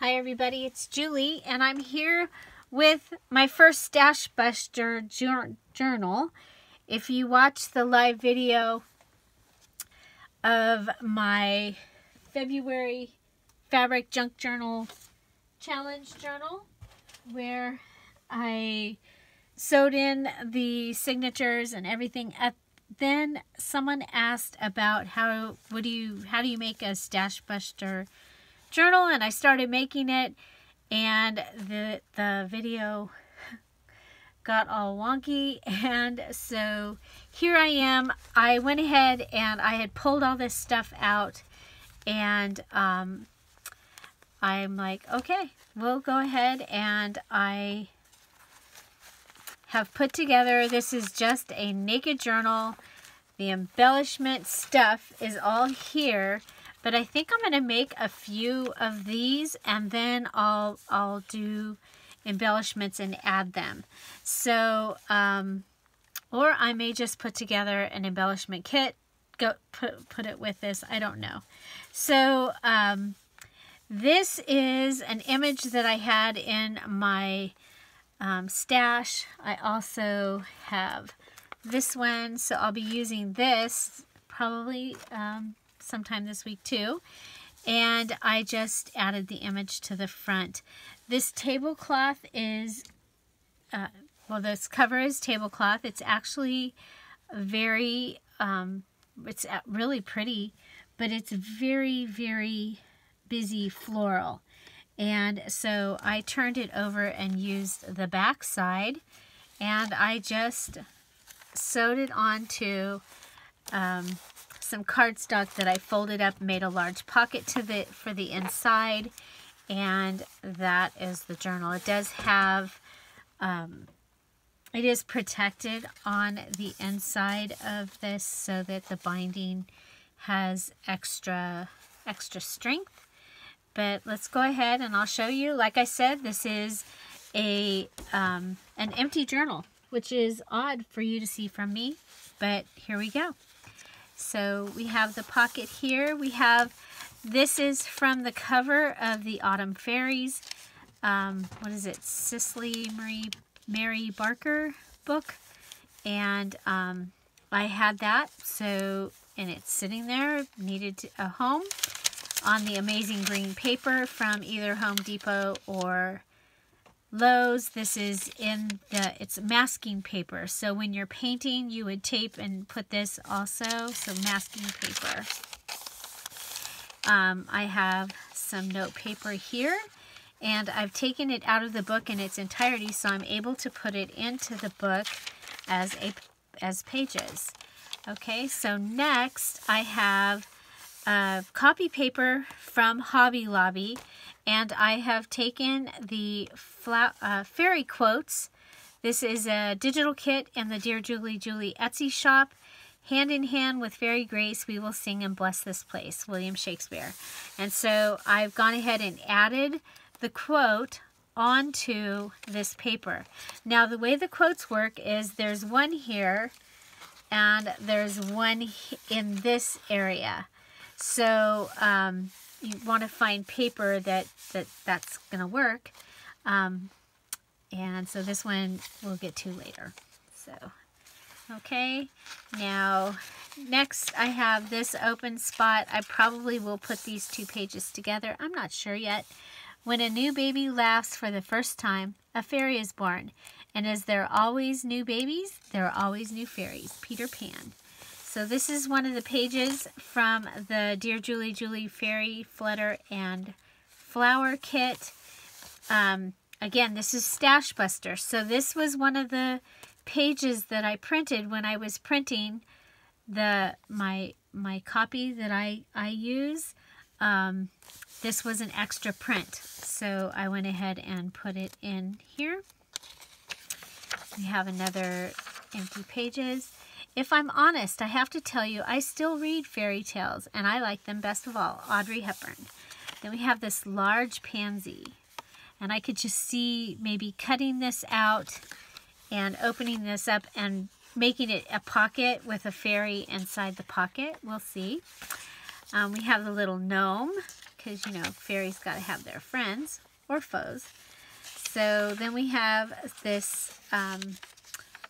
Hi everybody, it's Julie and I'm here with my first stashbuster journal. If you watch the live video of my February fabric junk journal challenge journal where I sewed in the signatures and everything, then someone asked about how do you make a stashbuster journal, and I started making it, and the video got all wonky, and so here I am. I went ahead and I had pulled all this stuff out, and I'm like, okay, we'll go ahead, and I have put together, this is just a naked journal. The embellishment stuff is all here. But I think I'm going to make a few of these, and then I'll do embellishments and add them. So, or I may just put together an embellishment kit, put it with this. I don't know. So, this is an image that I had in my stash. I also have this one, so I'll be using this probably sometime this week too, and I just added the image to the front. This tablecloth is well, this cover is tablecloth. It's actually very it's really pretty, but it's very busy floral, and so I turned it over and used the back side, and I just sewed it onto some cardstock that I folded up, made a large pocket for the inside, and that is the journal. It does have, it is protected on the inside of this so that the binding has extra strength. But let's go ahead and I'll show you. Like I said, this is an empty journal, which is odd for you to see from me, but here we go. So we have the pocket here. We have, this is from the cover of the Autumn Fairies. What is it? Cicely Mary Barker book. And I had that, so, and it's sitting there, needed a home on the amazing green paper from either Home Depot or Lowe's. This is it's masking paper. So when you're painting, you would tape and put this also. So masking paper. I have some note paper here, and I've taken it out of the book in its entirety, so I'm able to put it into the book as pages. Okay, so next I have copy paper from Hobby Lobby. And I have taken the fairy quotes. This is a digital kit in the Dearjuliejulie Etsy shop. Hand in hand with fairy grace, we will sing and bless this place. William Shakespeare. And so I've gone ahead and added the quote onto this paper. Now the way the quotes work is there's one here and there's one in this area. So you want to find paper that's going to work. And so this one we'll get to later. So, okay. Now, next I have this open spot. I probably will put these two pages together. I'm not sure yet. When a new baby laughs for the first time, a fairy is born. And as there are always new babies, there are always new fairies. Peter Pan. So this is one of the pages from the Dearjuliejulie Fairy Flutter and Flower kit. Again, this is stashbuster. So this was one of the pages that I printed when I was printing my copy that I use. This was an extra print, so I went ahead and put it in here. We have another empty pages. If I'm honest, I have to tell you, I still read fairy tales, and I like them best of all, Audrey Hepburn. Then we have this large pansy, and I could just see maybe cutting this out and opening this up and making it a pocket with a fairy inside the pocket. We'll see. We have the little gnome. because, you know, fairies got to have their friends or foes. So then we have this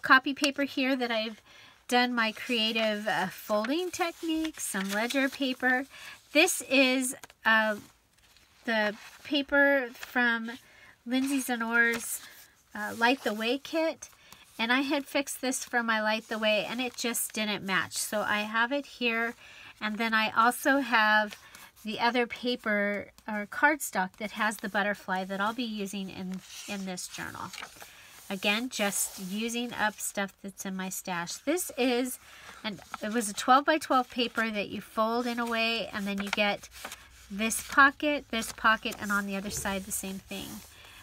copy paper here that I've done my creative folding technique, some ledger paper. This is the paper from Lindsay Zenor's Light the Way kit. And I had fixed this for my Light the Way, and it just didn't match. So I have it here. And then I also have the other paper or cardstock that has the butterfly that I'll be using in this journal. Again, just using up stuff that's in my stash. This is, and it was a 12 by 12 paper that you fold in a way, and then you get this pocket, and on the other side the same thing.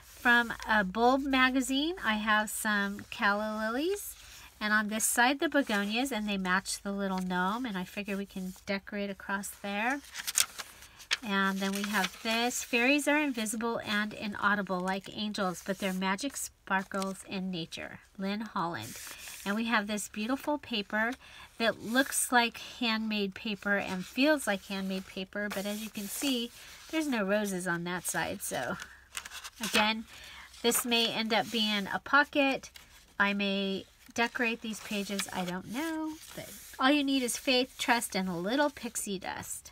From a bulb magazine, I have some calla lilies, and on this side the begonias, and they match the little gnome, and I figure we can decorate across there. And then we have this. Fairies are invisible and inaudible like angels, but their magic sparkles in nature. Lynn Holland. And we have this beautiful paper that looks like handmade paper and feels like handmade paper, but as you can see, there's no roses on that side. So again, this may end up being a pocket. I may decorate these pages, I don't know, but all you need is faith, trust, and a little pixie dust.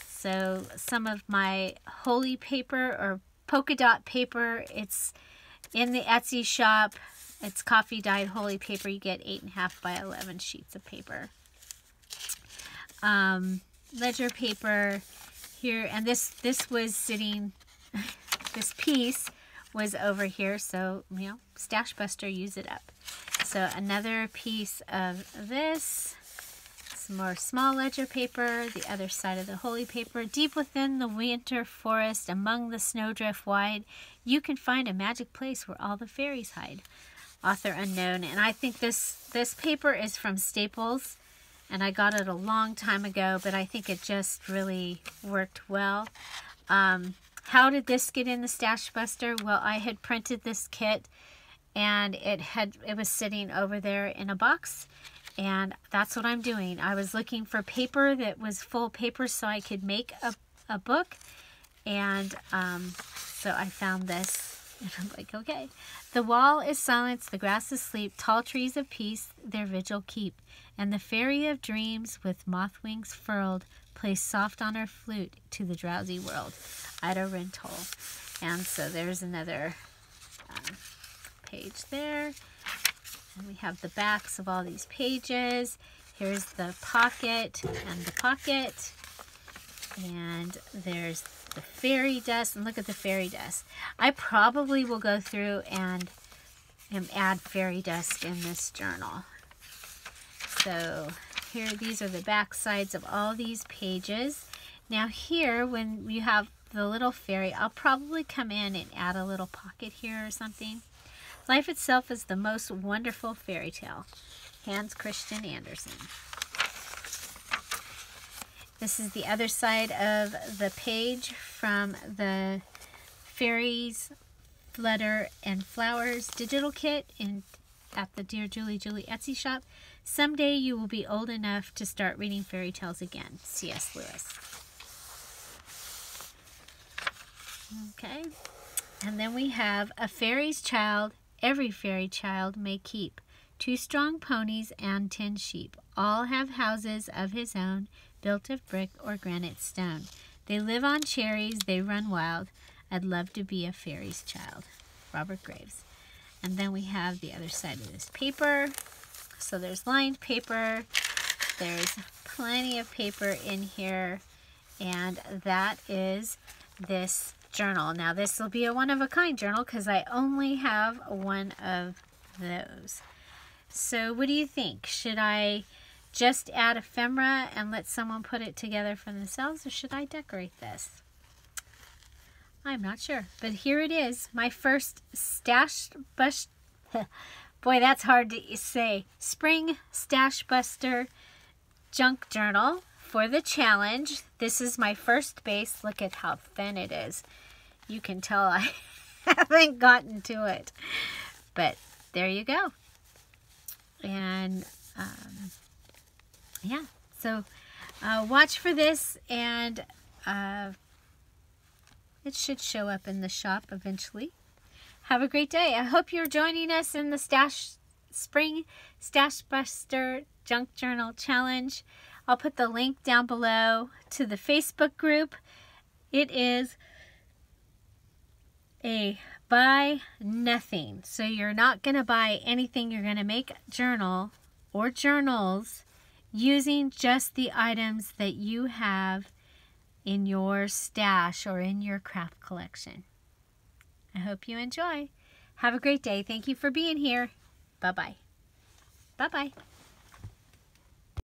So some of my holy paper or polka dot paper, it's in the Etsy shop. It's coffee dyed holy paper. You get 8.5 by 11 sheets of paper. Ledger paper here, and this was sitting, this piece was over here, so, you know, stashbuster, use it up. So another piece of this. Some more small ledger paper, the other side of the holy paper. Deep within the winter forest, among the snowdrift wide, you can find a magic place where all the fairies hide. Author unknown. And I think this paper is from Staples, and I got it a long time ago, but I think it just really worked well. How did this get in the stashbuster? Well, I had printed this kit, and it was sitting over there in a box. And that's what I'm doing. I was looking for paper that was full paper so I could make a book. And so I found this. And I'm like, okay. The wall is silence, the grass is sleep, tall trees of peace their vigil keep. And the fairy of dreams with moth wings furled plays soft on her flute to the drowsy world. Ida Rintoul. And so there's another page there. And we have the backs of all these pages. Here's the pocket and the pocket. And there's the fairy dust. And look at the fairy dust. I probably will go through and add fairy dust in this journal. So here, these are the back sides of all these pages. Now here, when you have the little fairy, I'll probably come in and add a little pocket here or something. Life itself is the most wonderful fairy tale. Hans Christian Andersen. This is the other side of the page from the Fairy Flutter and Flowers digital kit at the Dearjuliejulie Etsy shop. Someday you will be old enough to start reading fairy tales again. C.S. Lewis. Okay. And then we have A Fairy's Child. Every fairy child may keep 2 strong ponies and 10 sheep. All have houses of his own, built of brick or granite stone. They live on cherries, they run wild. I'd love to be a fairy's child. Robert Graves. And then we have the other side of this paper. So there's lined paper. There's plenty of paper in here. And that is this journal. Now this will be a one-of-a-kind journal because I only have one of those. So what do you think? Should I just add ephemera and let someone put it together for themselves, or should I decorate this? I'm not sure, but here it is, my first stashbuster. Boy, that's hard to say. Spring Stashbuster junk journal for the challenge. This is my first base. Look at how thin it is. You can tell I haven't gotten to it, but there you go. And yeah, so watch for this, and it should show up in the shop eventually. Have a great day. I hope you're joining us in the Spring Stashbuster Junk Journal Challenge. I'll put the link down below to the Facebook group. It is a buy nothing. So you're not going to buy anything. You're going to make a journal or journals using just the items that you have in your stash or in your craft collection. I hope you enjoy. Have a great day. Thank you for being here. Bye-bye. Bye-bye.